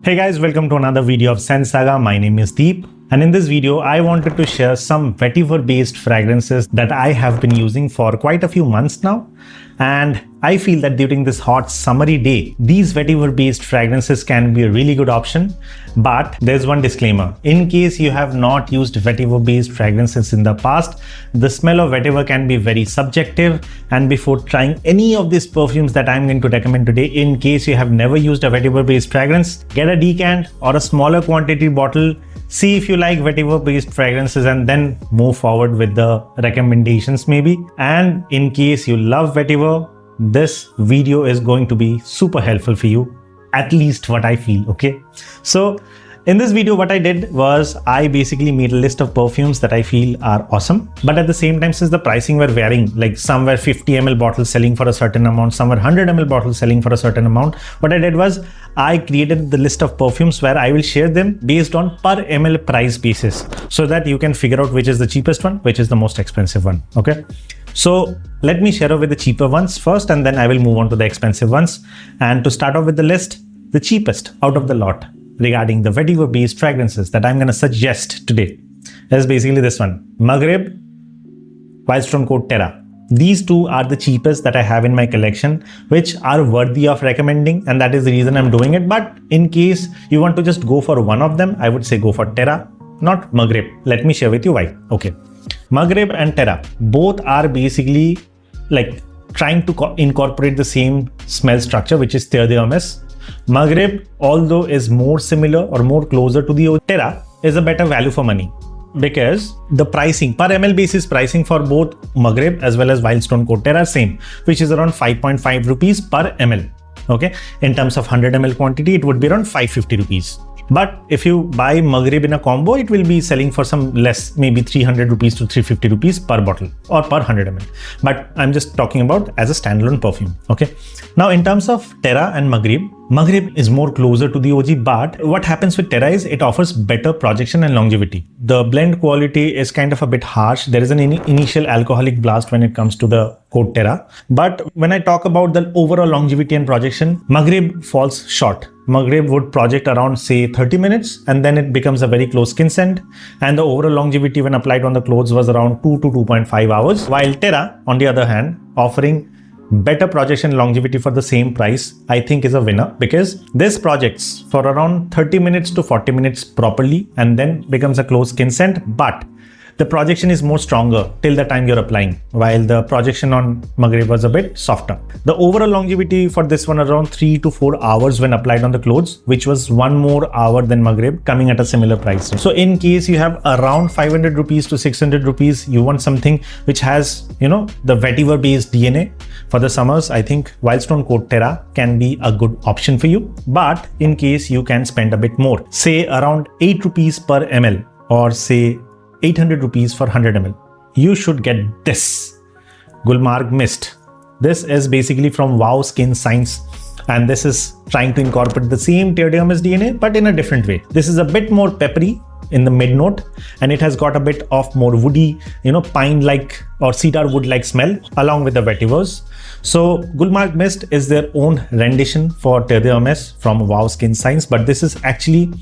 Hey guys, welcome to another video of Saga. My name is Deep, and in this video I wanted to share some vetiver based fragrances that I have been using for quite a few months now, and I feel that during this hot summery day these vetiver based fragrances can be a really good option. But there's one disclaimer: in case you have not used vetiver based fragrances in the past, the smell of vetiver can be very subjective, and before trying any of these perfumes that I'm going to recommend today, in case you have never used a vetiver based fragrance, get a decant or a smaller quantity bottle, see if you like vetiver based fragrances, and then move forward with the recommendations maybe. And in case you love vetiver, this video is going to be super helpful for you, at least what I feel. Okay, so in this video what I did was I basically made a list of perfumes that I feel are awesome, but at the same time, since the pricing were varying, like some were 50 ml bottles selling for a certain amount, some were 100 ml bottles selling for a certain amount, what I did was I created the list of perfumes where I will share them based on per ml price basis, so that you can figure out which is the cheapest one, which is the most expensive one. Okay, so let me share with the cheaper ones first, and then I will move on to the expensive ones. And to start off with the list, the cheapest out of the lot regarding the vetiver based fragrances that I'm going to suggest today is basically this one, Maghrib Wildstone Coat Terra. These two are the cheapest that I have in my collection, which are worthy of recommending, and that is the reason I'm doing it. But in case you want to just go for one of them, I would say go for Terra, not Maghrib. Let me share with you why. Okay, Maghrib and Terra both are basically like trying to incorporate the same smell structure, which is Terre. Maghrib, although is more similar or more closer to the Terra, is a better value for money, because the pricing per ml basis pricing for both Maghrib as well as Wildstone Coat Terra are same, which is around 5.5 rupees per ml. Okay, in terms of 100 ml quantity, it would be around 550 rupees. But if you buy Maghrib in a combo, it will be selling for some less, maybe 300 rupees to 350 rupees per bottle or per 100 ml. But I'm just talking about as a standalone perfume. Okay. Now, in terms of Terra and Maghrib, Maghrib is more closer to the OG, but what happens with Terra is it offers better projection and longevity. The blend quality is kind of a bit harsh. There is an initial alcoholic blast when it comes to the Coat Terra. But when I talk about the overall longevity and projection, Maghrib falls short. Maghrib would project around say 30 minutes, and then it becomes a very close skin scent, and the overall longevity when applied on the clothes was around 2 to 2.5 hours, while Terra, on the other hand, offering better projection longevity for the same price, I think is a winner, because this projects for around 30 minutes to 40 minutes properly and then becomes a close skin scent, but the projection is more stronger till the time you're applying, while the projection on Maghrib was a bit softer. The overall longevity for this one around 3 to 4 hours when applied on the clothes, which was 1 more hour than Maghrib, coming at a similar price. So in case you have around 500 rupees to 600 rupees, you want something which has, the vetiver based DNA for the summers, I think Wildstone Coat Terra can be a good option for you. But in case you can spend a bit more, say around 8 rupees per ml, or say 800 rupees for 100 ml, you should get this Gulmarg Mist. This is basically from Wow Skin Science, and this is trying to incorporate the same Terre DNA but in a different way. This is a bit more peppery in the mid note, and it has got a bit of more woody, pine like or cedar wood like smell along with the vetivers. So Gulmarg Mist is their own rendition for Terre from Wow Skin Science, but this is actually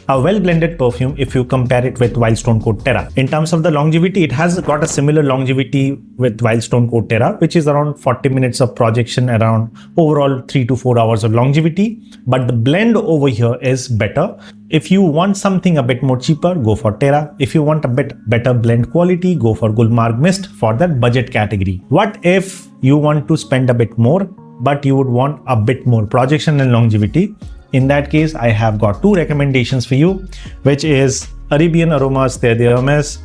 a well-blended perfume if you compare it with Wildstone Coat Terra. In terms of the longevity, it has got a similar longevity with Wildstone Coat Terra, which is around 40 minutes of projection, around overall 3 to 4 hours of longevity. But the blend over here is better. If you want something a bit more cheaper, go for Terra. If you want a bit better blend quality, go for Gulmarg Mist for that budget category. What if you want to spend a bit more, but you would want a bit more projection and longevity? In that case, I have got two recommendations for you, which is Arabian Aromas Terre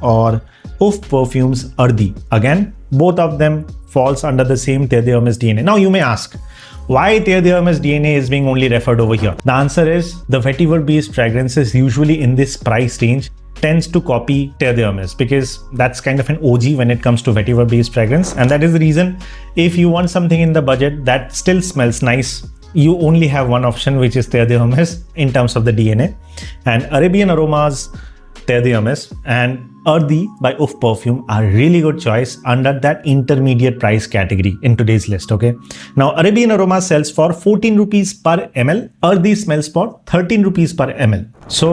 or Uff Perfumes Earthy. Again, both of them falls under the same Terre DNA. Now you may ask, why Terre DNA is being only referred over here? The answer is the vetiver based fragrances usually in this price range tends to copy Terre, because that's kind of an OG when it comes to vetiver based fragrance, and that is the reason if you want something in the budget that still smells nice, you only have one option, which is Terre in terms of the DNA. And Arabian Aromas Terre and Earthy by Uff Perfume are really good choice under that intermediate price category in today's list, okay? Now, Arabian Aromas sells for 14 rupees per ml. Earthy smells for 13 rupees per ml. So,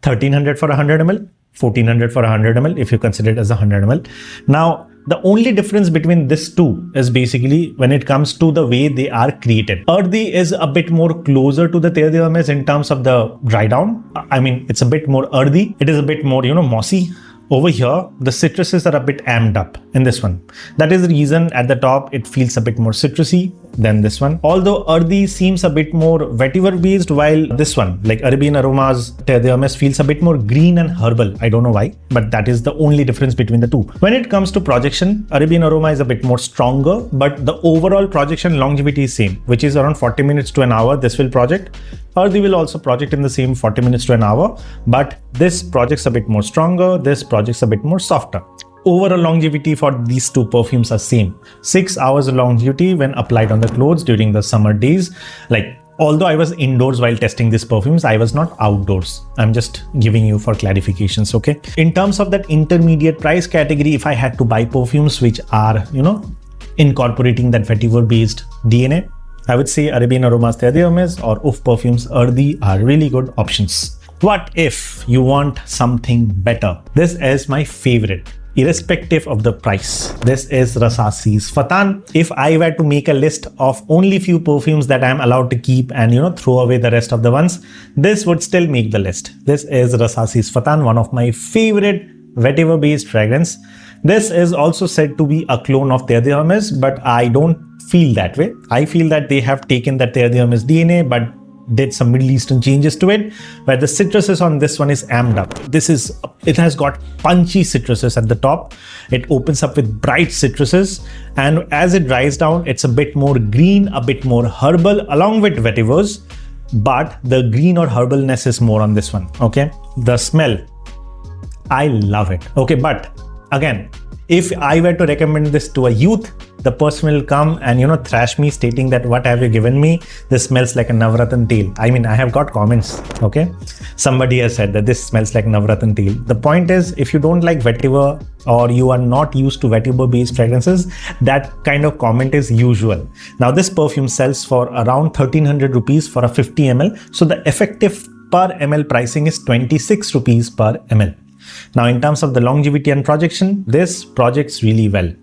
1300 for 100 ml, 1400 for 100 ml if you consider it as 100 ml. Now, the only difference between this two is basically when it comes to the way they are created. Earthy is a bit more closer to the Terre in terms of the dry down. I mean, it's a bit more earthy. It is a bit more, mossy. Over here, the citruses are a bit amped up in this one. That is the reason at the top, it feels a bit more citrusy than this one. Although Earthy seems a bit more vetiver based, while this one, like Arabian Aromas, Terre feels a bit more green and herbal. I don't know why, but that is the only difference between the two. When it comes to projection, Arabian Aroma is a bit more stronger, but the overall projection longevity is same, which is around 40 minutes to an hour. This will project. Earthy will also project in the same 40 minutes to an hour, but this projects a bit more stronger, this projects a bit more softer. Overall longevity for these two perfumes are same. 6 hours of longevity when applied on the clothes during the summer days. Like, although I was indoors while testing these perfumes, I was not outdoors. I'm just giving you for clarifications, okay? In terms of that intermediate price category, if I had to buy perfumes which are, incorporating that vetiver-based DNA, I would say Arabian Aromas Terre or Uff Perfumes Earthy are really good options. What if you want something better? This is my favorite, irrespective of the price. This is Rassasi's Fatan. If I were to make a list of only few perfumes that I'm allowed to keep and throw away the rest of the ones, this would still make the list. This is Rassasi's Fatan, one of my favorite vetiver-based fragrance. This is also said to be a clone of Terre, but I don't feel that way. I feel that they have taken that Terre DNA but did some Middle Eastern changes to it, where the citruses on this one is amped up. It has got punchy citruses at the top. It opens up with bright citruses, and as it dries down, it's a bit more green, a bit more herbal along with vetivers, but the green or herbalness is more on this one, okay? The smell, I love it, okay? But again, if I were to recommend this to a youth, the person will come and thrash me stating that what have you given me? This smells like a Navratan tail. I mean, I have got comments, okay? Somebody has said that this smells like Navratan tail. The point is, if you don't like vetiver or you are not used to vetiver based fragrances, that kind of comment is usual. Now this perfume sells for around 1300 rupees for a 50 ml. So the effective per ml pricing is 26 rupees per ml. Now, in terms of the longevity and projection, this projects really well.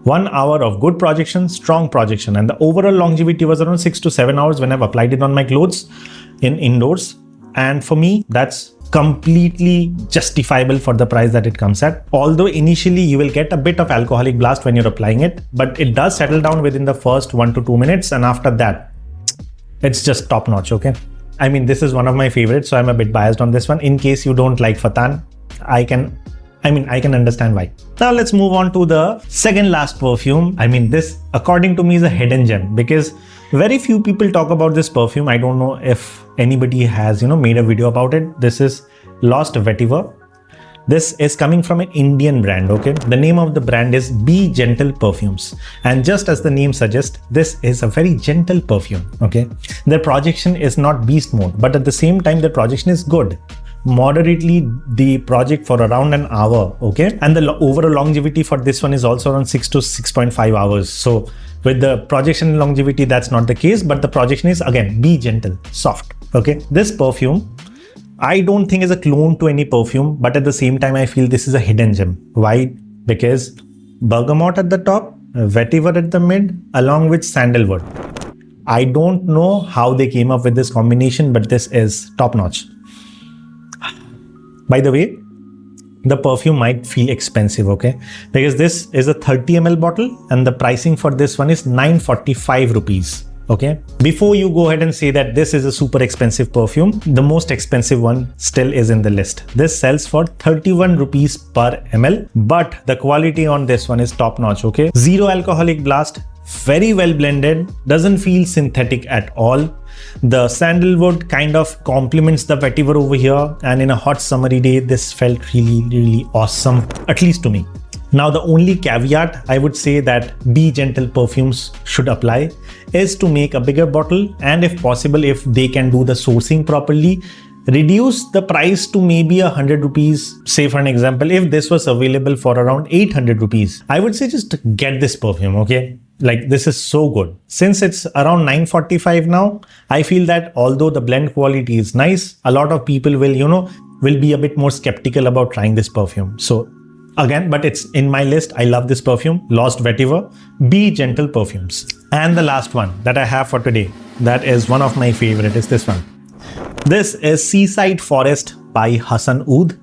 1 hour of good projection, strong projection, and the overall longevity was around 6 to 7 hours when I've applied it on my clothes indoors. And for me, that's completely justifiable for the price that it comes at. Although initially you will get a bit of alcoholic blast when you're applying it, but it does settle down within the first 1 to 2 minutes, and after that, it's just top notch, okay? I mean, this is one of my favorites, so I'm a bit biased on this one. In case you don't like Fatan, I can understand why. Now let's move on to the second last perfume. I mean, this according to me is a hidden gem because very few people talk about this perfume. I don't know if anybody has made a video about it. This is Lost Vetiver. This is coming from an Indian brand, okay? The name of the brand is Be Gentle Perfumes. And just as the name suggests, this is a very gentle perfume, okay? Their projection is not beast mode, but at the same time, their projection is good. Moderately, the project for around an hour, okay? And the overall longevity for this one is also around 6 to 6.5 hours. So with the projection longevity, that's not the case, but the projection is again, be gentle, soft, okay? This perfume, I don't think is a clone to any perfume, but at the same time, I feel this is a hidden gem. Why? Because bergamot at the top, vetiver at the mid, along with sandalwood. I don't know how they came up with this combination, but this is top notch. By the way, the perfume might feel expensive, okay? Because this is a 30 ml bottle and the pricing for this one is 945 rupees, okay? Before you go ahead and say that this is a super expensive perfume, the most expensive one still is in the list. This sells for 31 rupees per ml, but the quality on this one is top notch, okay? Zero alcoholic blast, very well blended, doesn't feel synthetic at all. The sandalwood kind of complements the vetiver over here, and in a hot summery day, this felt really awesome, at least to me. Now, the only caveat I would say that Be Gentle Perfumes should apply is to make a bigger bottle, and if possible, if they can do the sourcing properly, reduce the price to maybe 100 rupees. Say for an example, if this was available for around 800 rupees, I would say just get this perfume, okay? Like, this is so good. Since it's around 945 now, I feel that although the blend quality is nice, a lot of people will, will be a bit more skeptical about trying this perfume. So again, but it's in my list. I love this perfume, Lost Vetiver, Be Gentle Perfumes. And the last one that I have for today, that is one of my favorite, is this one. This is Seaside Forest by Hassan Oud.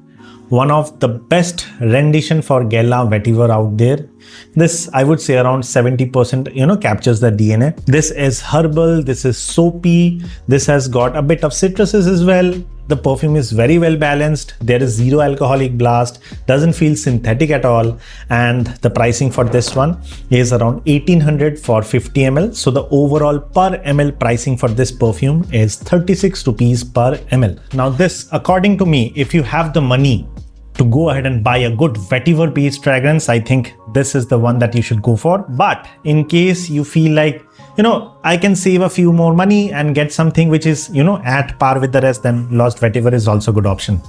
One of the best rendition for Guerlain vetiver out there. This, I would say, around 70%, captures the DNA. This is herbal, this is soapy, this has got a bit of citruses as well. The perfume is very well balanced. There is zero alcoholic blast, doesn't feel synthetic at all. And the pricing for this one is around 1800 for 50 ml. So the overall per ml pricing for this perfume is 36 rupees per ml. Now this, according to me, if you have the money to go ahead and buy a good vetiver based fragrance, I think this is the one that you should go for. But in case you feel like, I can save a few more money and get something which is, at par with the rest, then Lost Vetiver is also a good option.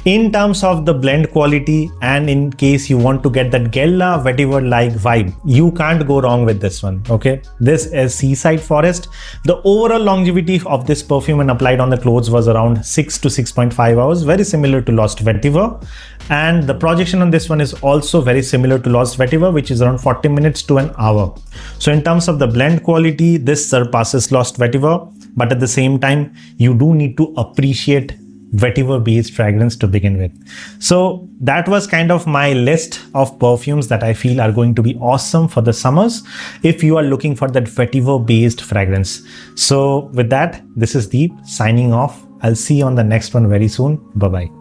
In terms of the blend quality, and in case you want to get that Guerlain vetiver like vibe, you can't go wrong with this one, okay? This is Seaside Forest. The overall longevity of this perfume when applied on the clothes was around 6 to 6.5 hours, very similar to Lost Vetiver. And the projection on this one is also very similar to Lost Vetiver, which is around 40 minutes to an hour. So in terms of the blend quality, this surpasses Lost Vetiver, but at the same time, you do need to appreciate vetiver based fragrance to begin with. So that was kind of my list of perfumes that I feel are going to be awesome for the summers if you are looking for that vetiver based fragrance. So with that, this is Deep signing off. I'll see you on the next one very soon. Bye bye.